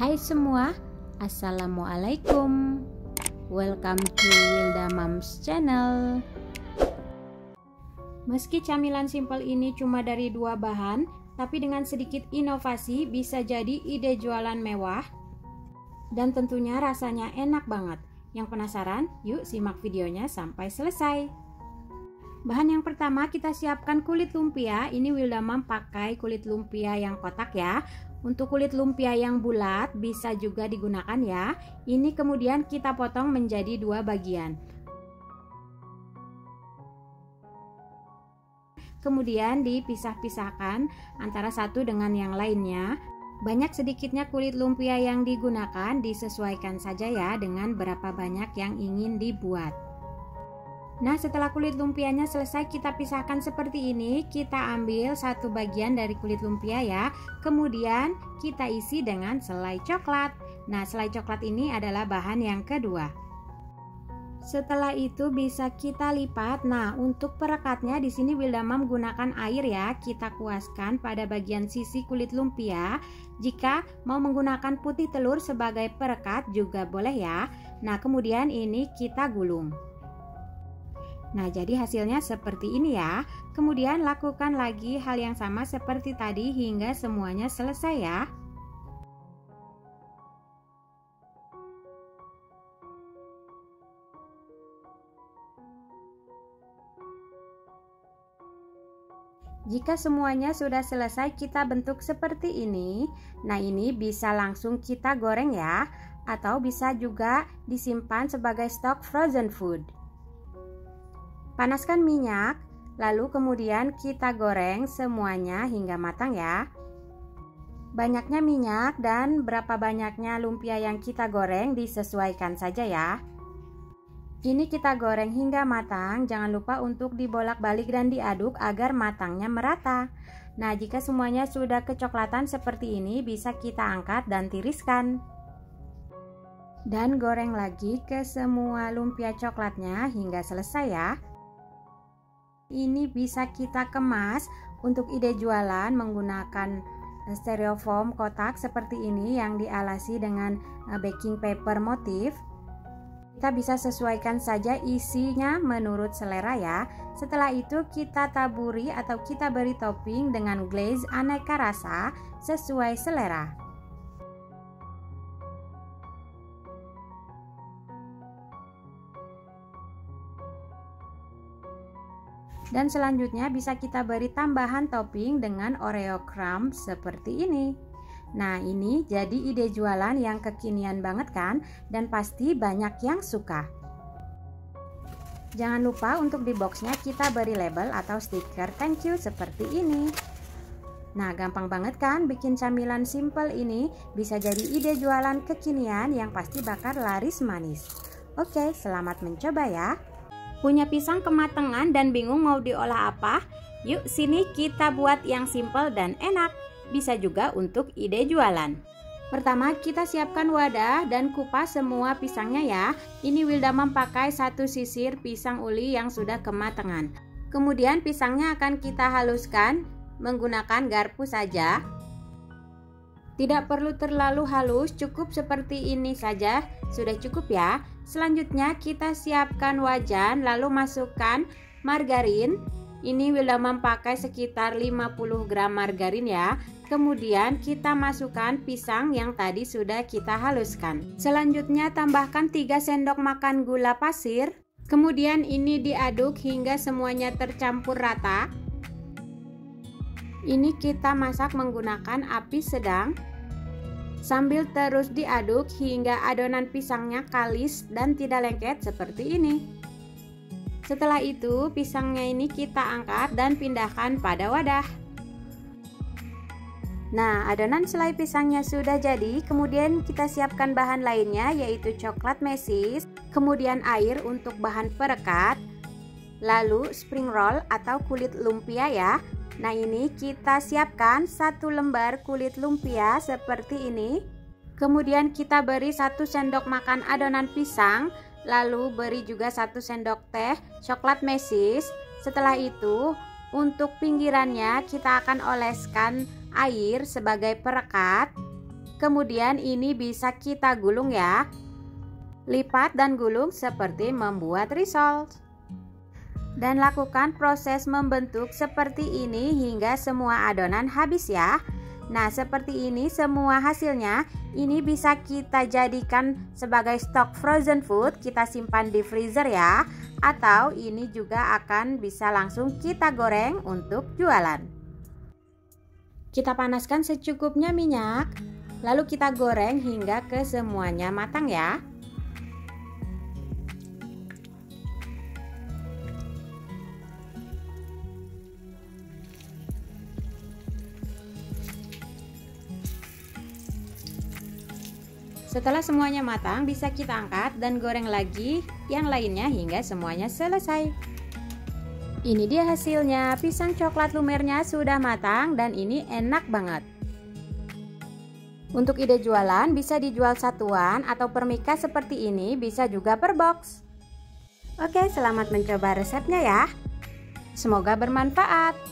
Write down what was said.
Hai semua, Assalamualaikum. Welcome to Wilda Moms Channel. Meski camilan simpel ini cuma dari 2 bahan, tapi dengan sedikit inovasi bisa jadi ide jualan mewah. Dan tentunya rasanya enak banget. Yang penasaran? Yuk simak videonya sampai selesai. Bahan yang pertama kita siapkan kulit lumpia. Ini Wilda Mom pakai kulit lumpia yang kotak ya. Untuk kulit lumpia yang bulat bisa juga digunakan ya. Ini kemudian kita potong menjadi 2 bagian. Kemudian dipisah-pisahkan antara satu dengan yang lainnya. Banyak sedikitnya kulit lumpia yang digunakan disesuaikan saja ya dengan berapa banyak yang ingin dibuat. Nah, setelah kulit lumpianya selesai kita pisahkan seperti ini, kita ambil satu bagian dari kulit lumpia ya. Kemudian kita isi dengan selai coklat. Nah, selai coklat ini adalah bahan yang kedua. Setelah itu bisa kita lipat. Nah, untuk perekatnya di sini Wilda Mom gunakan air ya. Kita kuaskan pada bagian sisi kulit lumpia. Jika mau menggunakan putih telur sebagai perekat juga boleh ya. Nah, kemudian ini kita gulung. Nah, jadi hasilnya seperti ini ya. Kemudian lakukan lagi hal yang sama seperti tadi hingga semuanya selesai ya. Jika semuanya sudah selesai kita bentuk seperti ini. Nah, ini bisa langsung kita goreng ya, atau bisa juga disimpan sebagai stok frozen food. Panaskan minyak, lalu kemudian kita goreng semuanya hingga matang ya. Banyaknya minyak dan berapa banyaknya lumpia yang kita goreng disesuaikan saja ya. Ini kita goreng hingga matang, jangan lupa untuk dibolak-balik dan diaduk agar matangnya merata. Nah, jika semuanya sudah kecoklatan seperti ini, bisa kita angkat dan tiriskan. Dan goreng lagi ke semua lumpia coklatnya hingga selesai ya. Ini bisa kita kemas untuk ide jualan menggunakan styrofoam kotak seperti ini yang dialasi dengan baking paper motif. Kita bisa sesuaikan saja isinya menurut selera ya. Setelah itu kita taburi atau kita beri topping dengan glaze aneka rasa sesuai selera. Dan selanjutnya bisa kita beri tambahan topping dengan Oreo crumb seperti ini. Nah, ini jadi ide jualan yang kekinian banget kan, dan pasti banyak yang suka. Jangan lupa untuk di boxnya kita beri label atau stiker thank you seperti ini. Nah, gampang banget kan bikin camilan simple ini, bisa jadi ide jualan kekinian yang pasti bakal laris manis. Oke, selamat mencoba ya. Punya pisang kematangan dan bingung mau diolah apa? Yuk sini kita buat yang simple dan enak. Bisa juga untuk ide jualan. Pertama kita siapkan wadah dan kupas semua pisangnya ya. Ini Wilda Mom pakai 1 sisir pisang uli yang sudah kematangan. Kemudian pisangnya akan kita haluskan menggunakan garpu saja. Tidak perlu terlalu halus, cukup seperti ini saja sudah cukup ya. Selanjutnya kita siapkan wajan lalu masukkan margarin. Ini Wilda Mom pakai sekitar 50 gram margarin ya. Kemudian kita masukkan pisang yang tadi sudah kita haluskan. Selanjutnya tambahkan 3 sendok makan gula pasir. Kemudian ini diaduk hingga semuanya tercampur rata. Ini kita masak menggunakan api sedang. Sambil terus diaduk hingga adonan pisangnya kalis dan tidak lengket seperti ini. Setelah itu pisangnya ini kita angkat dan pindahkan pada wadah. Nah, adonan selai pisangnya sudah jadi. Kemudian kita siapkan bahan lainnya yaitu coklat mesis, kemudian air untuk bahan perekat, lalu spring roll atau kulit lumpia ya. Nah, ini kita siapkan 1 lembar kulit lumpia seperti ini. Kemudian kita beri 1 sendok makan adonan pisang, lalu beri juga 1 sendok teh coklat mesis. Setelah itu untuk pinggirannya kita akan oleskan air sebagai perekat. Kemudian ini bisa kita gulung ya. Lipat dan gulung seperti membuat risol. Dan lakukan proses membentuk seperti ini hingga semua adonan habis ya. Nah, seperti ini semua hasilnya. Ini bisa kita jadikan sebagai stok frozen food, kita simpan di freezer ya. Atau ini juga akan bisa langsung kita goreng untuk jualan. Kita panaskan secukupnya minyak, lalu kita goreng hingga ke semuanya matang ya. Setelah semuanya matang, bisa kita angkat dan goreng lagi yang lainnya hingga semuanya selesai. Ini dia hasilnya, pisang coklat lumernya sudah matang dan ini enak banget. Untuk ide jualan bisa dijual satuan atau per mika seperti ini, bisa juga per box. Oke, selamat mencoba resepnya ya. Semoga bermanfaat.